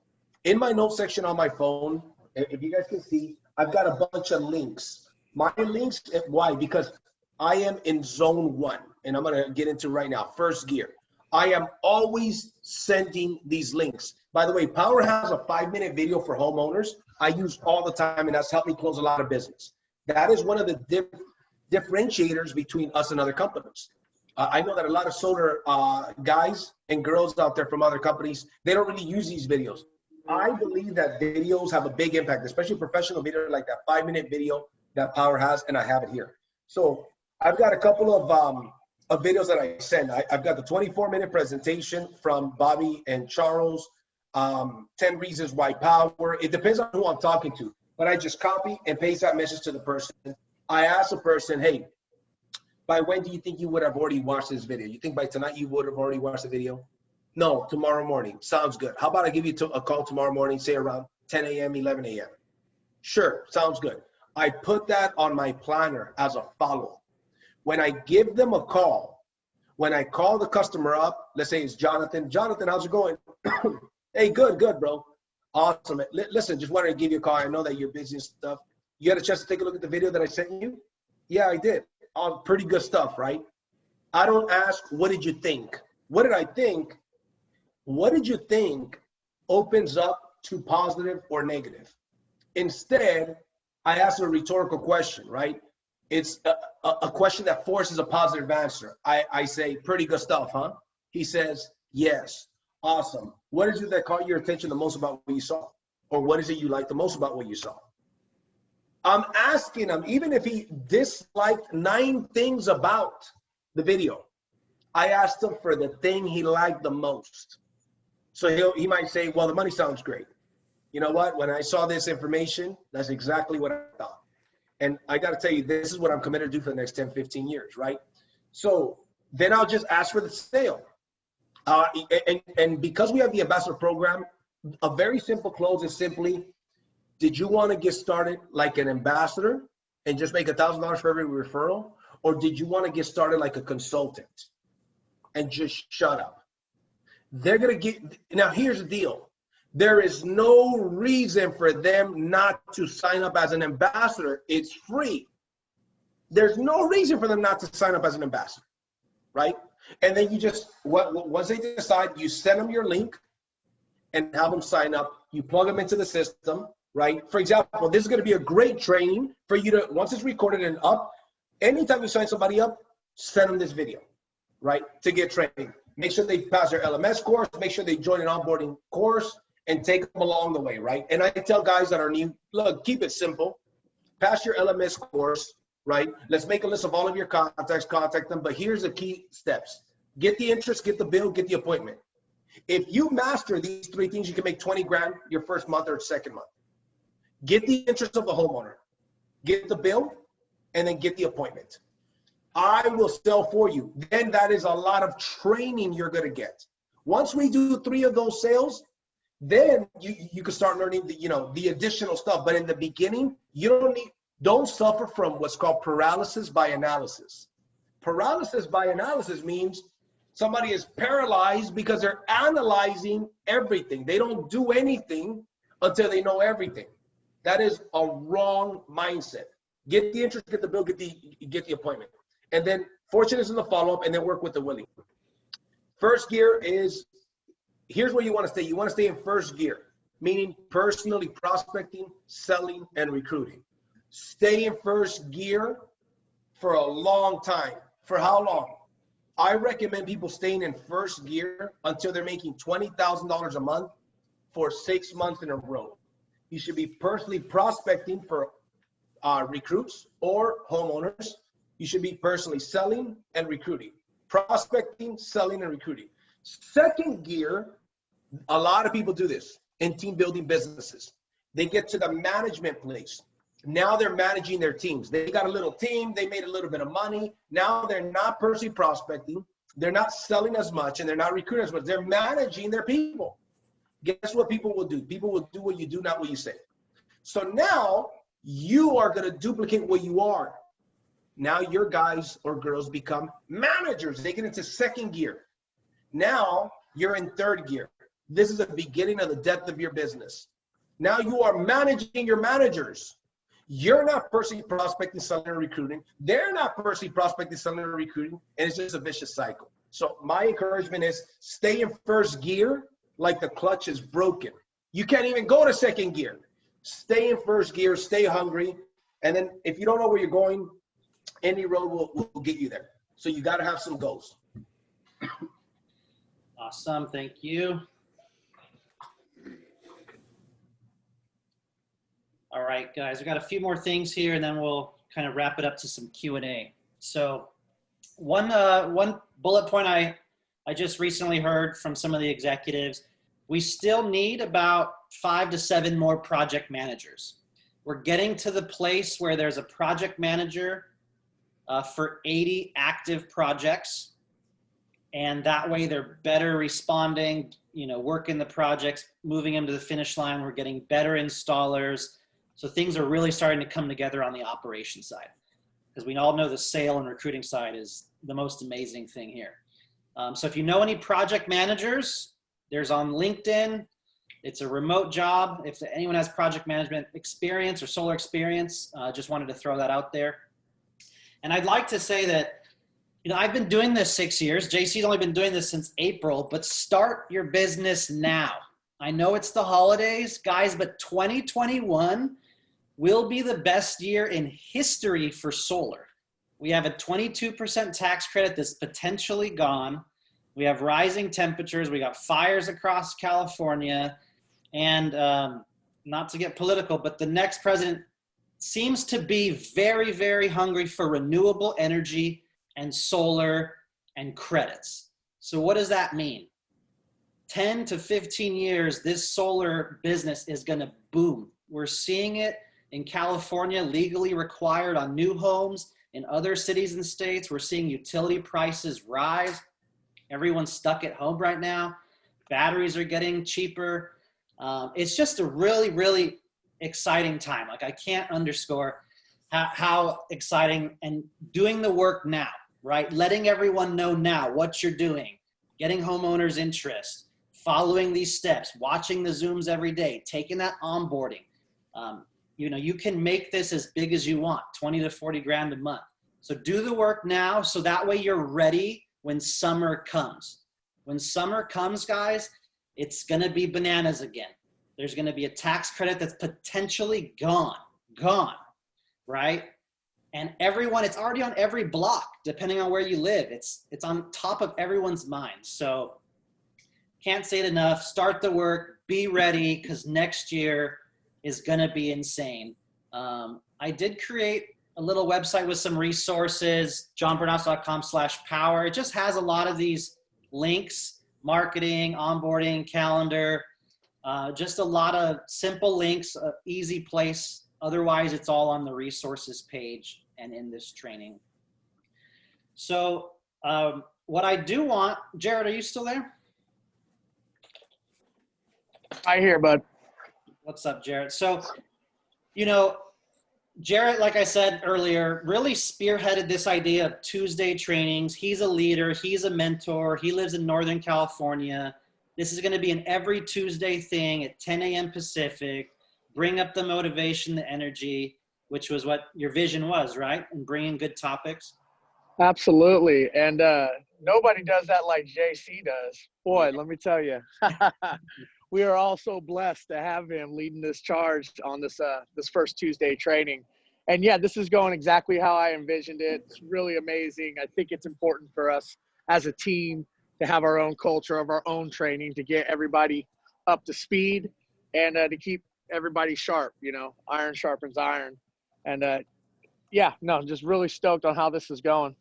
In my notes section on my phone, if you guys can see, I've got a bunch of links. My links, why? Because I am in zone 1, and I'm going to get into right now, first gear. I am always sending these links. By the way, Powur has a 5-minute video for homeowners I use all the time, and that's helped me close a lot of business. That is one of the differentiators between us and other companies. I know that a lot of solar guys and girls out there from other companies, they don't really use these videos. I believe that videos have a big impact, especially professional video like that 5-minute video that Powur has, and I have it here. So I've got a couple of videos that I send. I've got the 24-minute presentation from Bobby and Charles, 10 reasons why Powur. It depends on who I'm talking to, but I just copy and paste that message to the person. I ask the person, hey, by when do you think you would have already watched this video? You think by tonight you would have already watched the video? No, tomorrow morning. Sounds good. How about I give you a call tomorrow morning, say around 10 a.m., 11 a.m.? Sure, sounds good. I put that on my planner as a follow-up. When I give them a call, when I call the customer up, let's say it's Jonathan. Jonathan, how's it going? Hey, good, bro. Awesome. Listen, just wanted to give you a call. I know that you're busy and stuff. You had a chance to take a look at the video that I sent you? Yeah, I did. All pretty good stuff, right? I don't ask, what did you think? What did I think? What did you think opens up to positive or negative? Instead, I ask a rhetorical question, right? It's a question that forces a positive answer. I say, pretty good stuff, huh? He says, yes. Awesome. What is it that caught your attention the most about what you saw? Or what is it you liked the most about what you saw? I'm asking him, even if he disliked 9 things about the video, I asked him for the thing he liked the most. So he might say, well, the money sounds great. You know what? When I saw this information, that's exactly what I thought. And I got to tell you, this is what I'm committed to do for the next 10, 15 years, right? So then I'll just ask for the sale. And because we have the ambassador program, a very simple close is simply, did you want to get started like an ambassador and just make $1,000 for every referral? Or did you want to get started like a consultant and just shut up? They're going to get, now here's the deal. There is no reason for them not to sign up as an ambassador. It's free. There's no reason for them not to sign up as an ambassador, right? And then you just, once they decide, you send them your link and have them sign up. You plug them into the system, right? For example, this is going to be a great training for you to, once it's recorded and up, anytime you sign somebody up, send them this video, right? To get training. Make sure they pass their LMS course, make sure they join an onboarding course, and take them along the way, right? And I tell guys that are new, look, keep it simple. Pass your LMS course, right? Let's make a list of all of your contacts, contact them. But here's the key steps. Get the interest, get the bill, get the appointment. If you master these 3 things, you can make 20 grand your first month or second month. Get the interest of the homeowner, get the bill, and then get the appointment. I will sell for you. Then that is a lot of training you're going to get. Once we do 3 of those sales, then you can start learning the additional stuff. But in the beginning, don't suffer from what's called paralysis by analysis. Paralysis by analysis means somebody is paralyzed because they're analyzing everything. They don't do anything until they know everything. That is a wrong mindset. Get the interest, get the bill, get the appointment. And then fortune is in the follow-up, and then work with the willing. First gear is, here's where you want to stay. You want to stay in first gear, meaning personally prospecting, selling, and recruiting. Stay in first gear for a long time. For how long? I recommend people staying in first gear until they're making $20,000 a month for 6 months in a row. You should be personally prospecting for recruits or homeowners. You should be personally selling and recruiting. Prospecting, selling, and recruiting. Second gear, a lot of people do this in team building businesses. They get to the management place. Now they're managing their teams. They got a little team. They made a little bit of money. Now they're not personally prospecting. They're not selling as much, and they're not recruiting as much. They're managing their people. Guess what people will do? People will do what you do, not what you say. So now you are going to duplicate what you are. Now your guys or girls become managers. They get into second gear. Now you're in third gear. This is the beginning of the depth of your business. Now you are managing your managers. You're not personally prospecting, selling, and recruiting. They're not personally prospecting, selling, and recruiting. And it's just a vicious cycle. So my encouragement is stay in first gear like the clutch is broken. You can't even go to second gear. Stay in first gear, stay hungry. And then if you don't know where you're going, any road will get you there. So you got to have some goals.
Awesome. Thank you. All right, guys, we got a few more things here, and then we'll kind of wrap it up to some Q&A. So one bullet point I just recently heard from some of the executives, we still need about 5 to 7 more project managers. We're getting to the place where there's a project manager for 80 active projects. And that way they're better responding, working the projects, moving them to the finish line. We're getting better installers. So things are really starting to come together on the operation side, because we all know the sale and recruiting side is the most amazing thing here. So if you know any project managers, there's on LinkedIn. It's a remote job. If anyone has project management experience or solar experience, just wanted to throw that out there. And I'd like to say that, I've been doing this 6 years. JC's only been doing this since April, but start your business now. I know it's the holidays, guys, but 2021 will be the best year in history for solar. We have a 22% tax credit that's potentially gone. We have rising temperatures. We got fires across California. And not to get political, but the next president seems to be very, very hungry for renewable energy and solar and credits. So what does that mean? 10 to 15 years, this solar business is going to boom. We're seeing it in California, legally required on new homes. In other cities and states, we're seeing utility prices rise. Everyone's stuck at home right now. Batteries are getting cheaper. It's just a really, really exciting time. Like, I can't underscore how exciting, and doing the work now, right? Letting everyone know now what you're doing, getting homeowners' interest, following these steps, watching the Zooms every day, taking that onboarding. You can make this as big as you want, 20 to 40 grand a month. So do the work now, so that way you're ready when summer comes. When summer comes, guys, it's going to be bananas again. There's going to be a tax credit that's potentially gone, right? And it's already on every block, depending on where you live. It's on top of everyone's mind. So can't say it enough. Start the work, be ready, because next year is going to be insane. I did create a little website with some resources, jmbrunasso.com/power. It just has a lot of these links, marketing, onboarding, calendar, just a lot of simple links, easy place. Otherwise, it's all on the resources page and in this training. So what I do want, Jared, are you still there?
Right here, bud.
What's up, Jarrett? So, you know, Jarrett, like I said earlier, really spearheaded this idea of Tuesday trainings. He's a leader. He's a mentor. He lives in Northern California. This is going to be an every Tuesday thing at 10 a.m. Pacific. Bring up the motivation, the energy, which was what your vision was, right? And bringing good topics.
Absolutely. And nobody does that like JC does. Boy, let me tell you. We are all so blessed to have him leading this charge on this first Tuesday training. And yeah, this is going exactly how I envisioned it. It's really amazing. I think it's important for us as a team to have our own culture of our own training, to get everybody up to speed and to keep everybody sharp. You know, iron sharpens iron. And yeah, no, just really stoked on how this is going.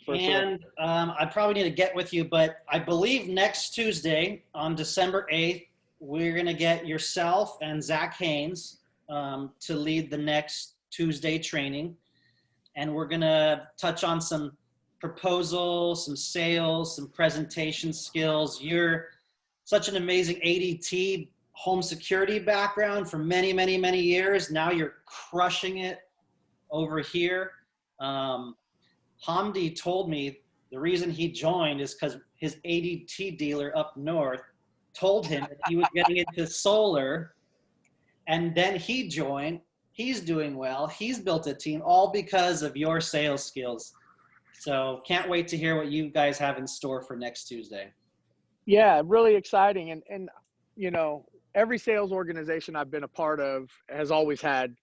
And I probably need to get with you, but I believe next Tuesday on December 8th, we're going to get yourself and Zach Haynes to lead the next Tuesday training. And we're going to touch on some proposals, some sales, some presentation skills. You're such an amazing ADT home security background for many, many, many years. Now you're crushing it over here. Hamdi told me the reason he joined is because his ADT dealer up north told him that he was getting into solar, and then he joined. He's doing well. He's built a team, all because of your sales skills. So can't wait to hear what you guys have in store for next Tuesday.
Yeah, really exciting. And you know, every sales organization I've been a part of has always had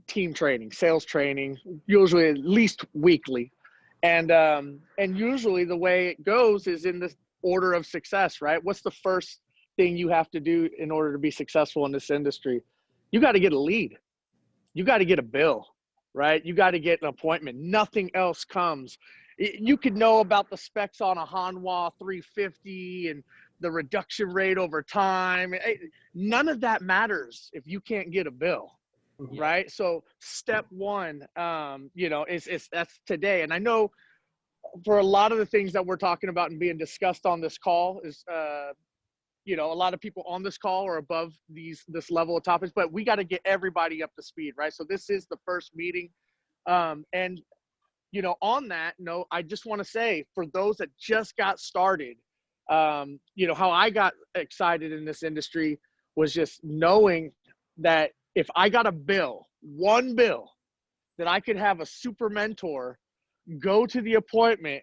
team training, sales training, usually at least weekly. And usually the way it goes is in this order of success, right? What's the first thing you have to do in order to be successful in this industry? You got to get a lead. You got to get a bill, right? You got to get an appointment. Nothing else comes. You could know about the specs on a Hanwha 350 and the reduction rate over time. None of that matters if you can't get a bill. Right. So step one, you know, is that's today. And I know for a lot of the things that we're talking about and being discussed on this call is, you know, a lot of people on this call are above this level of topics, but we got to get everybody up to speed. Right. So this is the first meeting. And, you know, on that note, I just want to say for those that just got started, you know, how I got excited in this industry was just knowing that if I got a bill, one bill, that I could have a super mentor go to the appointment,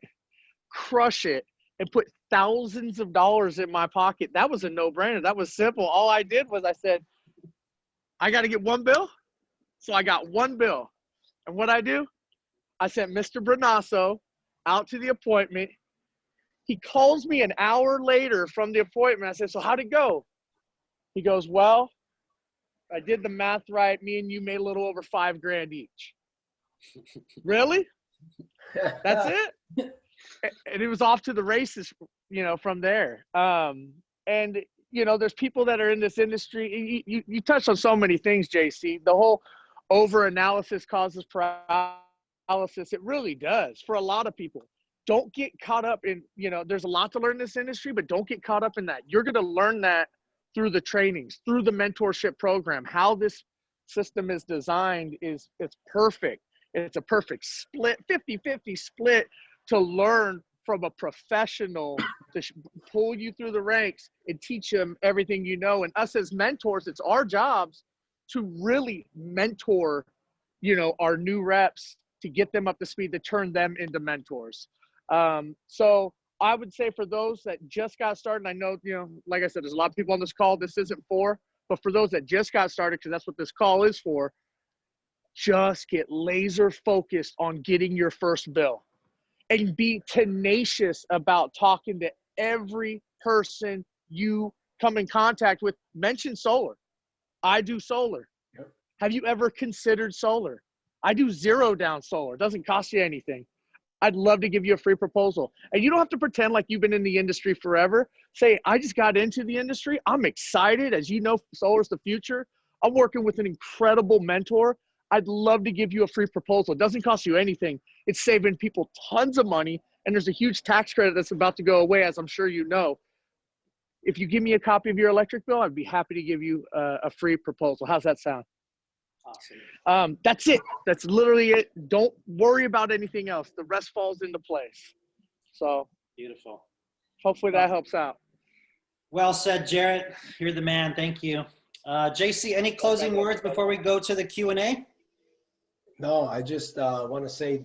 crush it, and put thousands of dollars in my pocket, that was a no-brainer. That was simple. All I did was I said, I got to get one bill. So I got one bill. And what I do, I sent Mr. Brunasso out to the appointment. He calls me an hour later from the appointment. I said, so how'd it go? He goes, well, I did the math right. Me and you made a little over $5,000 each. Really? That's it? And it was off to the races, you know, from there. And, you know, there's people that are in this industry. You touched on so many things, JC. The whole over-analysis causes paralysis. It really does for a lot of people. Don't get caught up in, you know, there's a lot to learn in this industry, but don't get caught up in that. You're going to learn that through the trainings, through the mentorship program. How this system is designed it's perfect. It's a perfect split, 50-50 split to learn from a professional to pull you through the ranks and teach them everything you know. And us as mentors, it's our jobs to really mentor, you know, our new reps, to get them up to speed, to turn them into mentors. So I would say for those that just got started, and I know, you know, like I said, there's a lot of people on this call this isn't for, but for those that just got started, because that's what this call is for, just get laser focused on getting your first bill and be tenacious about talking to every person you come in contact with. Mention solar. I do solar. Yep. Have you ever considered solar? I do zero down solar. It doesn't cost you anything. I'd love to give you a free proposal. And you don't have to pretend like you've been in the industry forever. Say, I just got into the industry. I'm excited. As you know, solar's the future. I'm working with an incredible mentor. I'd love to give you a free proposal. It doesn't cost you anything. It's saving people tons of money. And there's a huge tax credit that's about to go away, as I'm sure you know. if you give me a copy of your electric bill, I'd be happy to give you a free proposal. How's that sound?
Awesome.
That's it. That's literally it. Don't worry about anything else. The rest falls into place. So
Beautiful.
hopefully that helps out.
Well said, Jarrett. You're the man. Thank you. JC, any closing words before we go to the Q&A?
No, I just want to say,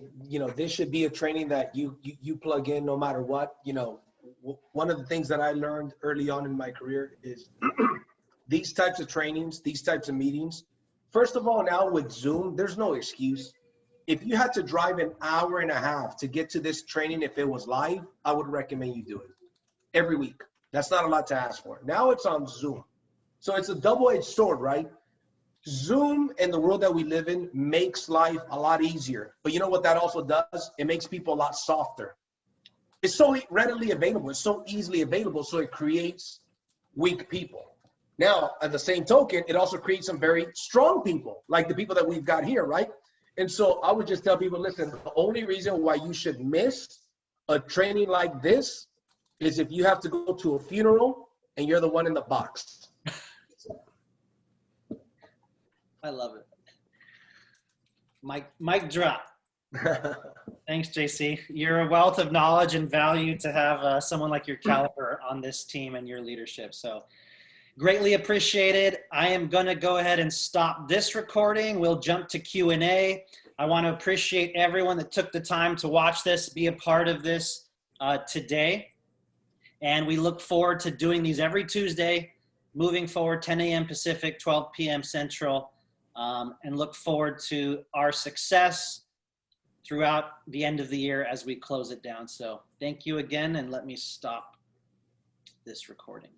this should be a training that you plug in no matter what. One of the things that I learned early on in my career is these types of trainings, these types of meetings. First of all, now with Zoom, there's no excuse. If you had to drive an hour and a half to get to this training, if it was live, I would recommend you do it every week. That's not a lot to ask for. Now it's on Zoom. So it's a double-edged sword, right? Zoom and the world that we live in makes life a lot easier. But you know what that also does? It makes people a lot softer. It's so readily available. It's so easily available. So it creates weak people. Now, at the same token, it also creates some very strong people, like the people that we've got here, right? And so I would just tell people, listen, the only reason why you should miss a training like this is if you have to go to a funeral and you're the one in the box.
I love it. Mic drop. Thanks, JC. You're a wealth of knowledge and value to have someone like your caliber on this team and your leadership. So greatly appreciated. I am going to go ahead and stop this recording. We'll jump to Q&A. I want to appreciate everyone that took the time to watch this, be a part of this today. And we look forward to doing these every Tuesday, moving forward, 10 a.m. Pacific, 12 p.m. Central, and look forward to our success throughout the end of the year as we close it down. So thank you again, and let me stop this recording.